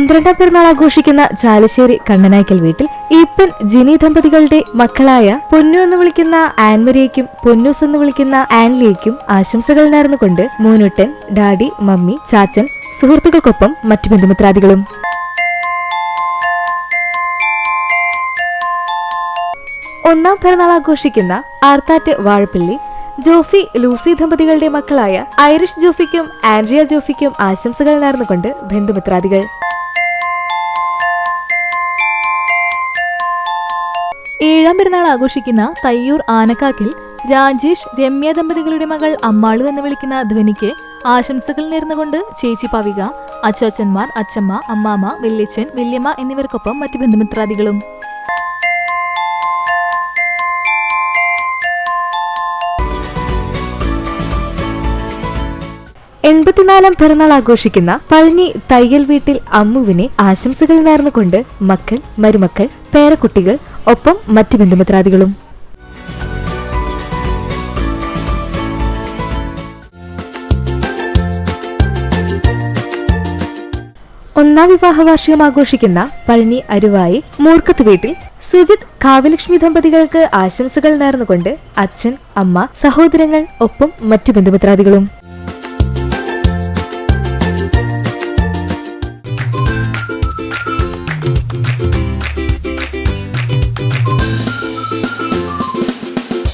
12ാം പിറന്നാൾ ആഘോഷിക്കുന്ന ചാലശ്ശേരി കണ്ണനായ്ക്കൽ വീട്ടിൽ ഈപ്പൻ ജിനി ദമ്പതികളുടെ മക്കളായ പൊന്നു എന്ന് വിളിക്കുന്ന ആൻമരിയയ്ക്കും പൊന്നൂസ് എന്ന് വിളിക്കുന്ന ആൻലിയയ്ക്കും ആശംസകൾ നേർന്നുകൊണ്ട് മൂന്നുട്ടൻ, ഡാഡി, മമ്മി, ചാച്ചൻ, സുഹൃത്തുക്കൾക്കൊപ്പം മറ്റു ബന്ധുമിത്രാദികളും. ഒന്നാം പിറന്നാൾ ആഘോഷിക്കുന്ന ആർത്താറ്റ് വാഴപ്പള്ളി ജോഫി, ലൂസി ദമ്പതികളുടെ മക്കളായ ഐറിഷ് ജോഫിക്കും ആൻഡ്രിയ ജോഫിക്കും ആശംസകൾ നേർന്നുകൊണ്ട് ബന്ധുമിത്രാദികൾ. 7ാം പിറന്നാൾ ആഘോഷിക്കുന്ന തയ്യൂർ ആനക്കാക്കിൽ രാജേഷ്, രമ്യ ദമ്പതികളുടെ മകൾ അമ്മാളു എന്ന് വിളിക്കുന്ന ധ്വനിക്ക് ആശംസകൾ നേർന്നുകൊണ്ട് ചേച്ചി പവിക, അച്ചാച്ചന്മാർ, അച്ചമ്മ, അമ്മാമ്മ, വല്യച്ഛൻ, വല്യമ്മ എന്നിവർക്കൊപ്പം മറ്റു ബന്ധുമിത്രാദികളും. 84ാം പിറന്നാൾ ആഘോഷിക്കുന്ന പഴനി തയ്യൽ വീട്ടിൽ അമ്മുവിനെ ആശംസകൾ നേർന്നുകൊണ്ട് മക്കൾ, മരുമക്കൾ, പേരക്കുട്ടികൾ, ഒപ്പം മറ്റു ബന്ധുമിത്രാദികളും. ഒന്നാം വിവാഹ വാർഷികം ആഘോഷിക്കുന്ന പഴനി അരുവായി മൂർക്കത്ത് വീട്ടിൽ സുജിത്, കാവ്യലക്ഷ്മി ദമ്പതികൾക്ക് ആശംസകൾ നേർന്നുകൊണ്ട് അച്ഛൻ, അമ്മ, സഹോദരങ്ങൾ, ഒപ്പം മറ്റു ബന്ധുമിത്രാദികളും.